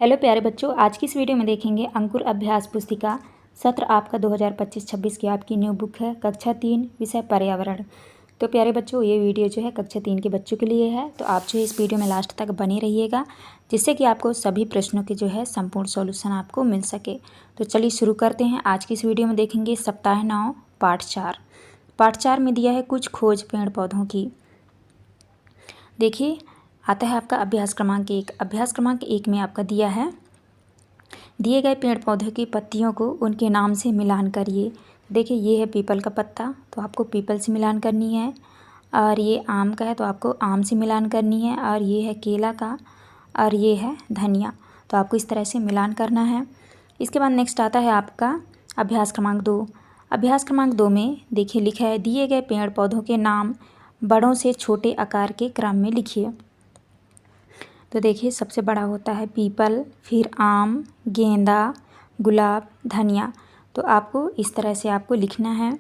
Hello प्यारे बच्चों, आज की इस वीडियो में देखेंगे अंकुर अभ्यास पुस्तिका सत्र आपका 2025-26 की आपकी न्यू बुक है कक्षा 3 विषय पर्यावरण। तो प्यारे बच्चों, ये वीडियो जो है कक्षा 3 के बच्चों के लिए है, तो आप जो है इस वीडियो में लास्ट तक बने रहिएगा जिससे कि आपको सभी प्रश्नों के जो है संपूर्ण सॉल्यूशन आपको मिल सके। तो चलिए शुरू करते हैं। आज की इस वीडियो में देखेंगे सप्ताह 9 पाठ 4। पाठ 4 में दिया है कुछ खोज पेड़ पौधों की। देखिए, आता है आपका अभ्यास क्रमांक 1। अभ्यास क्रमांक 1 में आपका दिया है दिए गए पेड़ पौधे की पत्तियों को उनके नाम से मिलान करिए। देखिए, ये है पीपल का पत्ता, तो आपको पीपल से मिलान करनी है। और ये आम का है तो आपको आम से मिलान करनी है। और ये है केला का, और ये है धनिया, तो आपको इस तरह से मिलान करना है। इसके बाद नेक्स्ट आता है आपका अभ्यास क्रमांक 2। अभ्यास क्रमांक 2 में देखिए लिखा है दिए गए पेड़ पौधों के नाम बड़ों से छोटे आकार के क्रम में लिखिए। तो देखिए, सबसे बड़ा होता है पीपल, फिर आम, गेंदा, गुलाब, धनिया, तो आपको इस तरह से आपको लिखना है।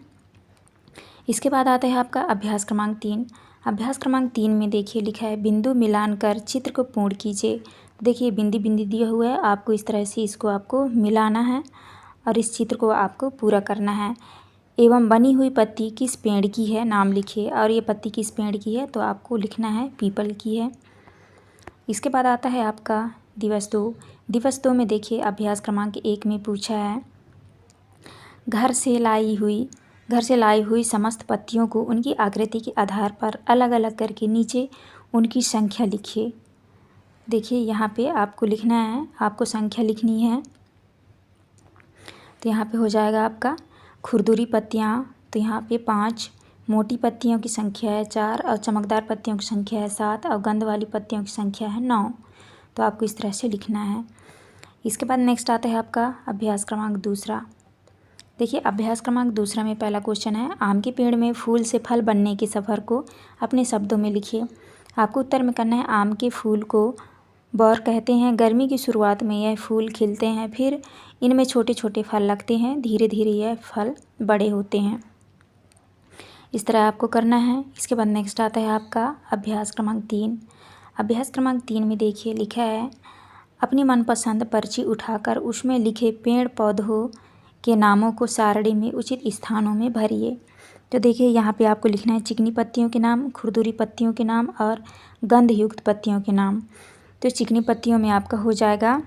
इसके बाद आता है आपका अभ्यास क्रमांक 3। अभ्यास क्रमांक 3 में देखिए लिखा है बिंदु मिलान कर चित्र को पूर्ण कीजिए। देखिए, बिंदी बिंदी दिया हुआ है, आपको इस तरह से इसको आपको मिलाना है और इस चित्र को आपको पूरा करना है। एवं बनी हुई पत्ती किस पेड़ की है, नाम लिखिए। और ये पत्ती किस पेड़ की है, तो आपको लिखना है पीपल की है। इसके बाद आता है आपका दिवस 2। दिवस 2 में देखिए अभ्यास क्रमांक 1 में पूछा है घर से लाई हुई समस्त पत्तियों को उनकी आकृति के आधार पर अलग अलग करके नीचे उनकी संख्या लिखिए। देखिए, यहाँ पे आपको लिखना है, आपको संख्या लिखनी है। तो यहाँ पे हो जाएगा आपका खुरदुरी पत्तियाँ, तो यहाँ पे 5, मोटी पत्तियों की संख्या है 4, और चमकदार पत्तियों की संख्या है 7, और गंध वाली पत्तियों की संख्या है 9। तो आपको इस तरह से लिखना है। इसके बाद नेक्स्ट आता है आपका अभ्यास क्रमांक 2। देखिए, अभ्यास क्रमांक 2 में पहला क्वेश्चन है आम के पेड़ में फूल से फल बनने के सफ़र को अपने शब्दों में लिखिए। आपको उत्तर में करना है आम के फूल को बौर कहते हैं। गर्मी की शुरुआत में यह फूल खिलते हैं, फिर इनमें छोटे छोटे फल लगते हैं, धीरे धीरे यह फल बड़े होते हैं। इस तरह आपको करना है। इसके बाद नेक्स्ट आता है आपका अभ्यास क्रमांक 3। अभ्यास क्रमांक 3 में देखिए लिखा है अपनी मनपसंद पर्ची उठाकर उसमें लिखे पेड़ पौधों के नामों को सारणी में उचित स्थानों में भरिए। तो देखिए, यहाँ पे आपको लिखना है चिकनी पत्तियों के नाम, खुरदुरी पत्तियों के नाम और गंधयुक्त पत्तियों के नाम। तो चिकनी पत्तियों में आपका हो जाएगा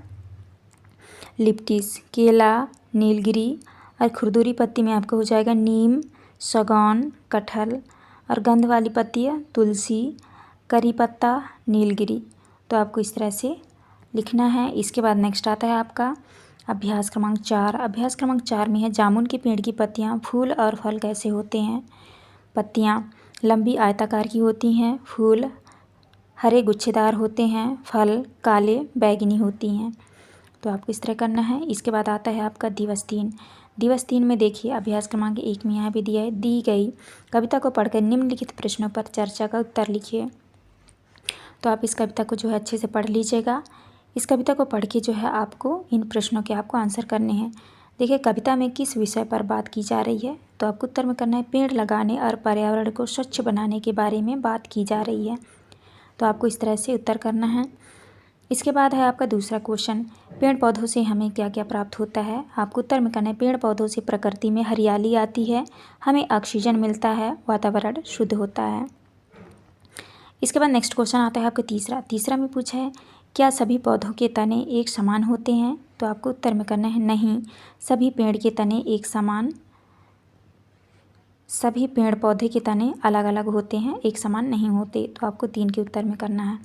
लिप्टिस, केला, नीलगिरी, और खुरदुरी पत्ती में आपका हो जाएगा नीम, सागौन, कटहल, और गंध वाली पत्तियाँ तुलसी, करी पत्ता, नीलगिरी। तो आपको इस तरह से लिखना है। इसके बाद नेक्स्ट आता है आपका अभ्यास क्रमांक 4। अभ्यास क्रमांक 4 में है जामुन के पेड़ की पत्तियाँ, फूल और फल कैसे होते हैं। पत्तियाँ लंबी आयताकार की होती हैं, फूल हरे गुच्छेदार होते हैं, फल काले बैंगनी होती हैं। तो आपको इस तरह करना है। इसके बाद आता है आपका दिवस 3। दिवस 3 में देखिए अभ्यास क्रमांक 1 में यहाँ पे दिया है दी गई कविता को पढ़कर निम्नलिखित प्रश्नों पर चर्चा का उत्तर लिखिए। तो आप इस कविता को जो है अच्छे से पढ़ लीजिएगा। इस कविता को पढ़ के जो है आपको इन प्रश्नों के आपको आंसर करने हैं। देखिए, कविता में किस विषय पर बात की जा रही है, तो आपको उत्तर में करना है पेड़ लगाने और पर्यावरण को स्वच्छ बनाने के बारे में बात की जा रही है। तो आपको इस तरह से उत्तर करना है। इसके बाद है आपका दूसरा क्वेश्चन पेड़ पौधों से हमें क्या क्या प्राप्त होता है। आपको उत्तर में करना है पेड़ पौधों से प्रकृति में हरियाली आती है, हमें ऑक्सीजन मिलता है, वातावरण शुद्ध होता है। इसके बाद नेक्स्ट क्वेश्चन आता है आपका तीसरा में पूछा है क्या सभी पौधों के तने एक समान होते हैं। तो आपको उत्तर में करना है नहीं, सभी पेड़ पौधे के तने अलग अलग होते हैं, एक समान नहीं होते। तो आपको 3 के उत्तर में करना है।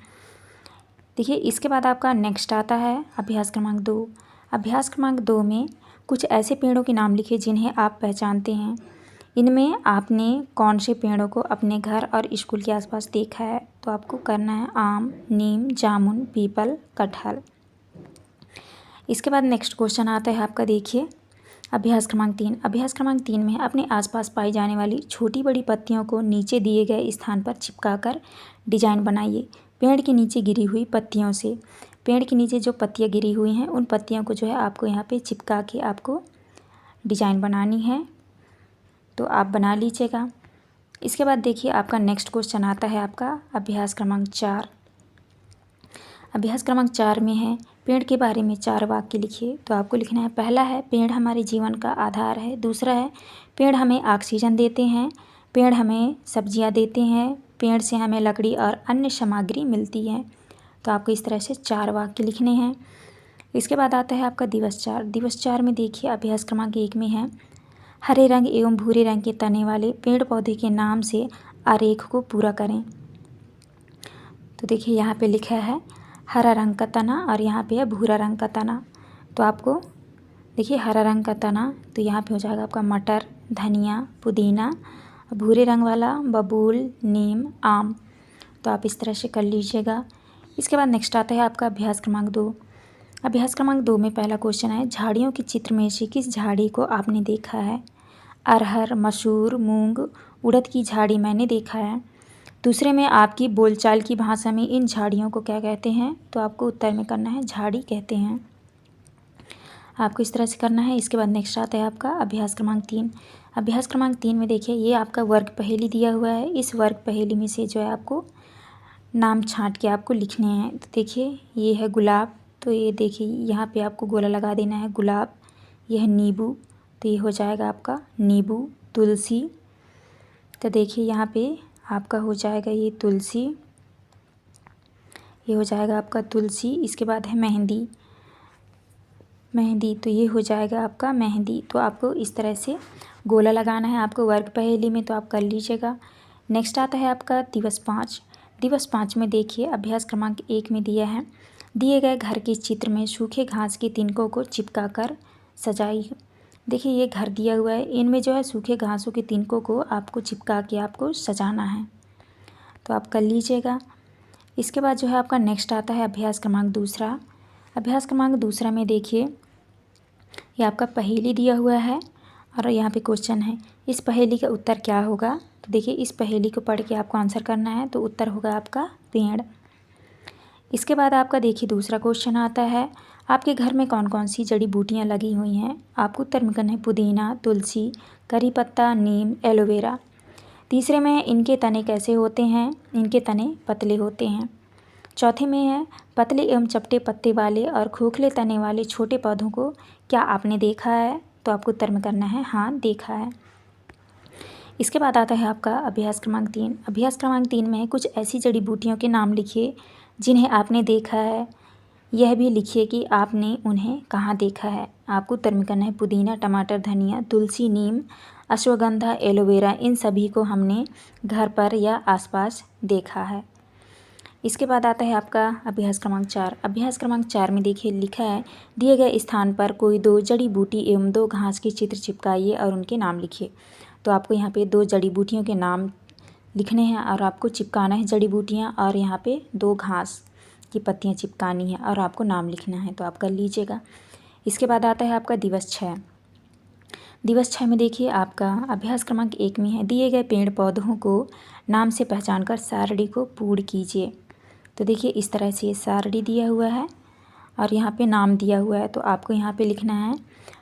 देखिए, इसके बाद आपका नेक्स्ट आता है अभ्यास क्रमांक 2। अभ्यास क्रमांक 2 में कुछ ऐसे पेड़ों के नाम लिखिए जिन्हें आप पहचानते हैं। इनमें आपने कौन से पेड़ों को अपने घर और स्कूल के आसपास देखा है। तो आपको करना है आम, नीम, जामुन, पीपल, कटहल। इसके बाद नेक्स्ट क्वेश्चन आता है आपका देखिए अभ्यास क्रमांक 3। अभ्यास क्रमांक 3 में अपने आसपास पाई जाने वाली छोटी बड़ी पत्तियों को नीचे दिए गए स्थान पर चिपकाकर डिजाइन बनाइए। पेड़ के नीचे गिरी हुई पत्तियों से, पेड़ के नीचे जो पत्तियाँ गिरी हुई हैं उन पत्तियों को जो है आपको यहाँ पे चिपका के आपको डिजाइन बनानी है। तो आप बना लीजिएगा। इसके बाद देखिए आपका नेक्स्ट क्वेश्चन आता है आपका अभ्यास क्रमांक 4। अभ्यास क्रमांक 4 में है पेड़ के बारे में 4 वाक्य लिखिए। तो आपको लिखना है, पहला है पेड़ हमारे जीवन का आधार है। दूसरा है पेड़ हमें ऑक्सीजन देते हैं। पेड़ हमें सब्जियां देते हैं। पेड़ से हमें लकड़ी और अन्य सामग्री मिलती है। तो आपको इस तरह से 4 वाक्य लिखने हैं। इसके बाद आता है आपका दिवस 4। दिवस 4 में देखिए अभ्यास क्रमांक 1 में है, हरे रंग एवं भूरे रंग के तने वाले पेड़ पौधे के नाम से आरेख को पूरा करें। तो देखिए यहाँ पे लिखा है हरा रंग का तना और यहाँ पे है भूरा रंग का तना। तो आपको देखिए हरा रंग का तना तो यहाँ पे हो जाएगा आपका मटर, धनिया, पुदीना। भूरे रंग वाला बबूल, नीम, आम। तो आप इस तरह से कर लीजिएगा। इसके बाद नेक्स्ट आता है आपका अभ्यास क्रमांक 2। अभ्यास क्रमांक 2 में पहला क्वेश्चन है, झाड़ियों के चित्र में से किस झाड़ी को आपने देखा है? अरहर, मसूर, मूंग, उड़द की झाड़ी मैंने देखा है। दूसरे में आपकी बोलचाल की भाषा में इन झाड़ियों को क्या कहते हैं? तो आपको उत्तर में करना है झाड़ी कहते हैं। आपको इस तरह से करना है। इसके बाद नेक्स्ट आता है आपका अभ्यास क्रमांक 3। अभ्यास क्रमांक 3 में देखिए ये आपका वर्ग पहेली दिया हुआ है। इस वर्ग पहेली में से जो है आपको नाम छांट के आपको लिखने हैं। तो देखिए ये है गुलाब, तो ये देखिए यहाँ पे आपको गोला लगा देना है गुलाब। यह है नींबू, तो ये हो जाएगा आपका नींबू। तुलसी, तो देखिए यहाँ पे आपका हो जाएगा ये तुलसी, ये हो जाएगा आपका तुलसी। इसके बाद है मेहंदी, मेहंदी, तो ये हो जाएगा आपका मेहंदी। तो आपको इस तरह से गोला लगाना है आपको वर्ग पहेली में, तो आप कर लीजिएगा। नेक्स्ट आता है आपका दिवस 5। दिवस 5 में देखिए अभ्यास क्रमांक 1 में दिया है, दिए गए घर के चित्र में सूखे घास के तिनकों को चिपका कर सजाइए। देखिए ये घर दिया हुआ है, इनमें जो है सूखे घासों के तिनकों को आपको चिपका के आपको सजाना है। तो आप कर लीजिएगा। इसके बाद जो है आपका नेक्स्ट आता है अभ्यास क्रमांक 2। अभ्यास क्रमांक 2 में देखिए ये आपका पहेली दिया हुआ है और यहाँ पे क्वेश्चन है, इस पहेली का उत्तर क्या होगा? तो देखिए इस पहेली को पढ़ के आपको आंसर करना है। तो उत्तर होगा आपका पेड़। इसके बाद आपका देखिए दूसरा क्वेश्चन आता है, आपके घर में कौन कौन सी जड़ी बूटियाँ लगी हुई हैं? आपको उत्तर में करना है पुदीना, तुलसी, करी पत्ता, नीम, एलोवेरा। तीसरे में है इनके तने कैसे होते हैं? इनके तने पतले होते हैं। चौथे में है पतले एवं चपटे पत्ते वाले और खोखले तने वाले छोटे पौधों को क्या आपने देखा है? तो आपको उत्तर में करना है हाँ देखा है। इसके बाद आता है आपका अभ्यास क्रमांक 3। अभ्यास क्रमांक 3 में कुछ ऐसी जड़ी बूटियों के नाम लिखिए जिन्हें आपने देखा है। यह भी लिखिए कि आपने उन्हें कहाँ देखा है। आपको उत्तर में करना है पुदीना, टमाटर, धनिया, तुलसी, नीम, अश्वगंधा, एलोवेरा। इन सभी को हमने घर पर या आसपास देखा है। इसके बाद आता है आपका अभ्यास क्रमांक 4। अभ्यास क्रमांक 4 में देखिए लिखा है, दिए गए स्थान पर कोई 2 जड़ी बूटी एवं 2 घास के चित्र चिपकाइए और उनके नाम लिखिए। तो आपको यहाँ पे 2 जड़ी बूटियों के नाम लिखने हैं और आपको चिपकाना है जड़ी बूटियाँ, और यहाँ पे 2 घास की पत्तियाँ चिपकानी है और आपको नाम लिखना है। तो आप कर लीजिएगा। इसके बाद आता है आपका दिवस 6। दिवस 6 में देखिए आपका अभ्यास क्रमांक 1 में है, दिए गए पेड़ पौधों को नाम से पहचान कर सारणी को पूर्ण कीजिए। तो देखिए इस तरह से ये सारणी दिया हुआ है और यहाँ पे नाम दिया हुआ है। तो आपको यहाँ पे लिखना है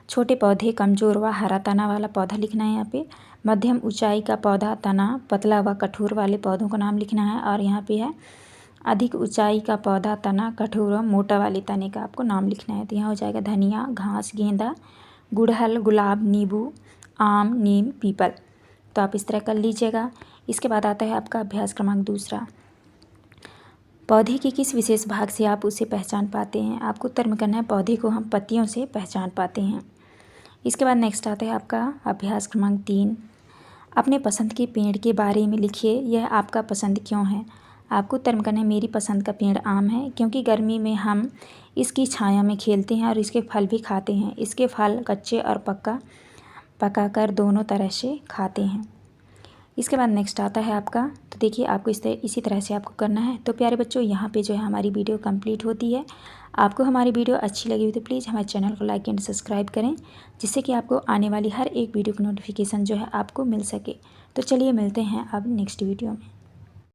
छोटे पौधे, कमज़ोर व हरा तना वाला पौधा लिखना है यहाँ पे। मध्यम ऊंचाई का पौधा, तना, पतला व कठोर वाले पौधों का नाम लिखना है। और यहाँ पे है अधिक ऊंचाई का पौधा, तना, कठोर व मोटा वाले तने का आपको नाम लिखना है। तो यहाँ हो जाएगा धनिया, घास, गेंदा, गुड़हल, गुलाब, नींबू, आम, नीम, पीपल। तो आप इस तरह कर लीजिएगा। इसके बाद आता है आपका अभ्यास क्रमांक 2। पौधे के किस विशेष भाग से आप उसे पहचान पाते हैं? आपको उत्तर में करना है पौधे को हम पत्तियों से पहचान पाते हैं। इसके बाद नेक्स्ट आता है आपका अभ्यास क्रमांक 3। अपने पसंद के पेड़ के बारे में लिखिए, यह आपका पसंद क्यों है? आपको उत्तर में करना है मेरी पसंद का पेड़ आम है, क्योंकि गर्मी में हम इसकी छाया में खेलते हैं और इसके फल भी खाते हैं। इसके फल कच्चे और पकाकर दोनों तरह से खाते हैं। इसके बाद नेक्स्ट आता है आपका, तो देखिए आपको इसी तरह से आपको करना है। तो प्यारे बच्चों, यहाँ पे जो है हमारी वीडियो कंप्लीट होती है। आपको हमारी वीडियो अच्छी लगी हो तो प्लीज़ हमारे चैनल को लाइक एंड सब्सक्राइब करें, जिससे कि आपको आने वाली हर एक वीडियो की नोटिफिकेशन जो है आपको मिल सके। तो चलिए मिलते हैं अब नेक्स्ट वीडियो में।